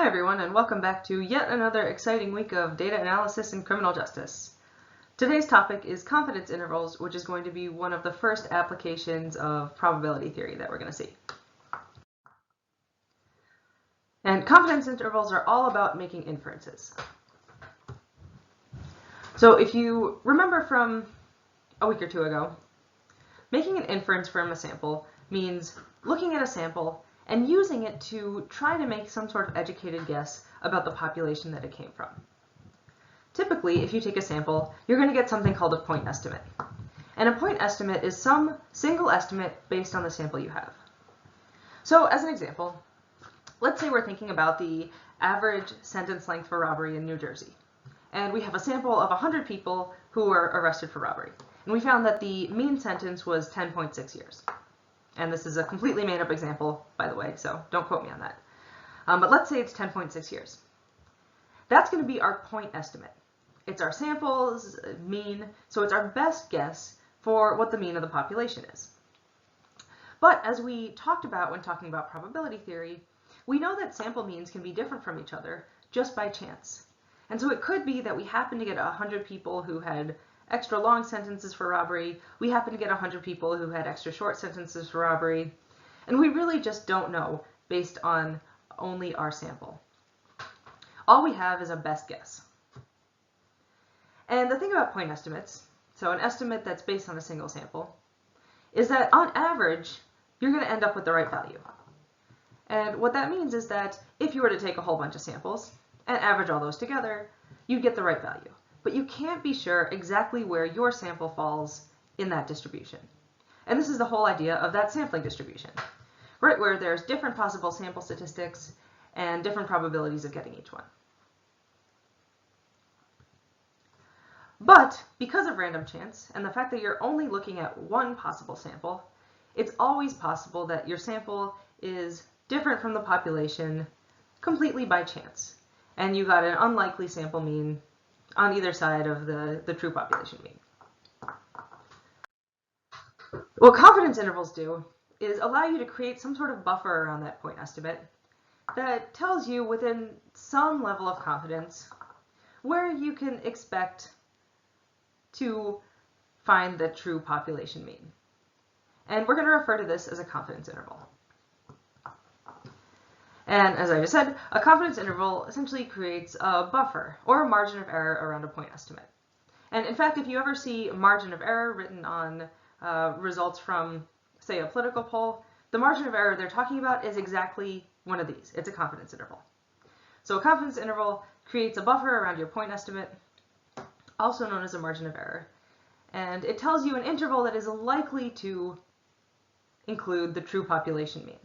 Hi everyone, and welcome back to yet another exciting week of data analysis in criminal justice. Today's topic is confidence intervals, which is going to be one of the first applications of probability theory that we're going to see. And confidence intervals are all about making inferences. So if you remember from a week or two ago, making an inference from a sample means looking at a sample and using it to try to make some sort of educated guess about the population that it came from. Typically, if you take a sample, you're going to get something called a point estimate. And a point estimate is some single estimate based on the sample you have. So as an example, let's say we're thinking about the average sentence length for robbery in New Jersey. And we have a sample of 100 people who were arrested for robbery. And we found that the mean sentence was 10.6 years. And this is a completely made-up example, by the way, so don't quote me on that. But let's say it's 10.6 years. That's going to be our point estimate. It's our sample's mean, so it's our best guess for what the mean of the population is. But as we talked about when talking about probability theory, we know that sample means can be different from each other just by chance. And so it could be that we happen to get 100 people who had extra long sentences for robbery, we happen to get 100 people who had extra short sentences for robbery, and we really just don't know based on only our sample. All we have is a best guess. And the thing about point estimates, so an estimate that's based on a single sample, is that on average, you're going to end up with the right value. And what that means is that if you were to take a whole bunch of samples and average all those together, you'd get the right value. But you can't be sure exactly where your sample falls in that distribution. And this is the whole idea of that sampling distribution, right, where there's different possible sample statistics and different probabilities of getting each one. But because of random chance and the fact that you're only looking at one possible sample, it's always possible that your sample is different from the population completely by chance. And you got an unlikely sample mean on either side of the true population mean. What confidence intervals do is allow you to create some sort of buffer around that point estimate that tells you within some level of confidence where you can expect to find the true population mean. And we're going to refer to this as a confidence interval. And as I just said, a confidence interval essentially creates a buffer or a margin of error around a point estimate. And in fact, if you ever see margin of error written on results from, say, a political poll, the margin of error they're talking about is exactly one of these. It's a confidence interval. So a confidence interval creates a buffer around your point estimate, also known as a margin of error. And it tells you an interval that is likely to include the true population mean.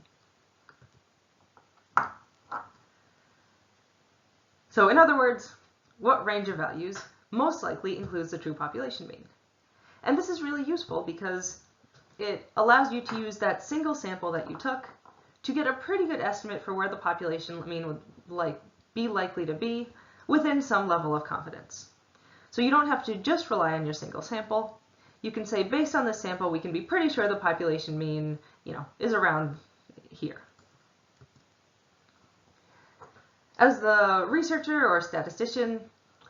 So in other words, what range of values most likely includes the true population mean? And this is really useful because it allows you to use that single sample that you took to get a pretty good estimate for where the population mean would be likely to be within some level of confidence. So you don't have to just rely on your single sample. You can say, based on this sample, we can be pretty sure the population mean, is around here. As the researcher or statistician,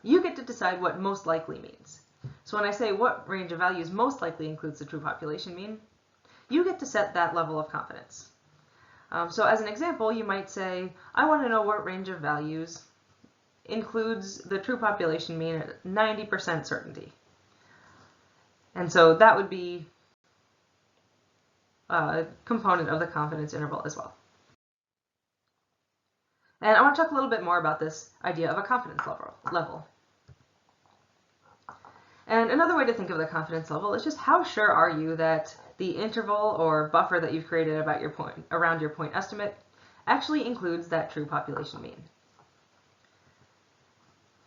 you get to decide what most likely means. So when I say what range of values most likely includes the true population mean, you get to set that level of confidence. So as an example, you might say, I want to know what range of values includes the true population mean at 90% certainty. And so that would be a component of the confidence interval as well. And I want to talk a little bit more about this idea of a confidence level. And another way to think of the confidence level is just how sure are you that the interval or buffer that you've created about around your point estimate actually includes that true population mean.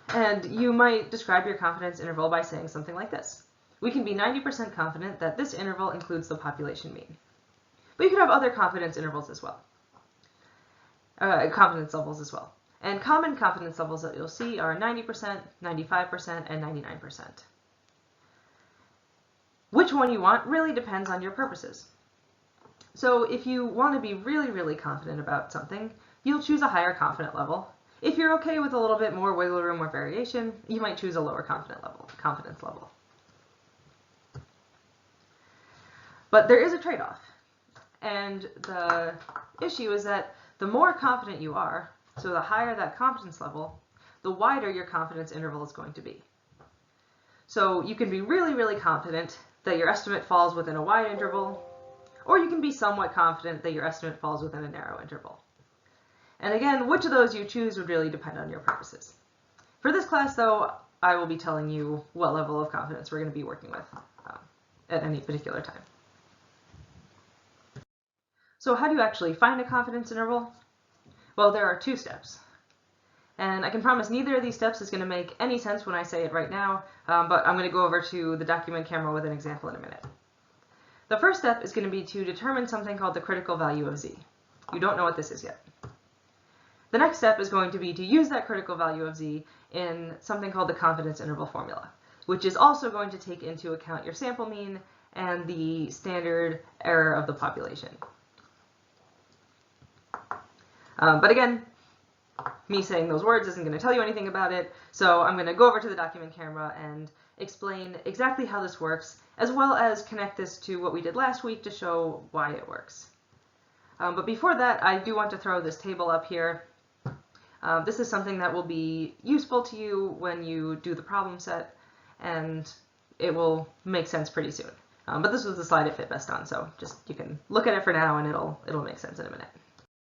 And you might describe your confidence interval by saying something like this. We can be 90% confident that this interval includes the population mean. But you could have other confidence intervals as well. Confidence levels as well. And common confidence levels that you'll see are 90%, 95%, and 99%. Which one you want really depends on your purposes. So if you want to be really, really confident about something, you'll choose a higher confidence level. If you're okay with a little bit more wiggle room or variation, you might choose a lower confidence level. But there is a trade-off. And the issue is that the more confident you are, so the higher that confidence level, the wider your confidence interval is going to be. So you can be really, really confident that your estimate falls within a wide interval, or you can be somewhat confident that your estimate falls within a narrow interval. And again, which of those you choose would really depend on your purposes. For this class, though, I will be telling you what level of confidence we're going to be working with at any particular time. So how do you actually find a confidence interval? Well, there are two steps. And I can promise neither of these steps is going to make any sense when I say it right now, but I'm going to go over to the document camera with an example in a minute. The first step is going to be to determine something called the critical value of z. You don't know what this is yet. The next step is going to be to use that critical value of z in something called the confidence interval formula, which is also going to take into account your sample mean and the standard error of the population. But again, me saying those words isn't going to tell you anything about it, so I'm going to go over to the document camera and explain exactly how this works, as well as connect this to what we did last week to show why it works. But before that, I do want to throw this table up here. This is something that will be useful to you when you do the problem set, and it will make sense pretty soon. But this was the slide it fit best on, so just you can look at it for now and it'll make sense in a minute.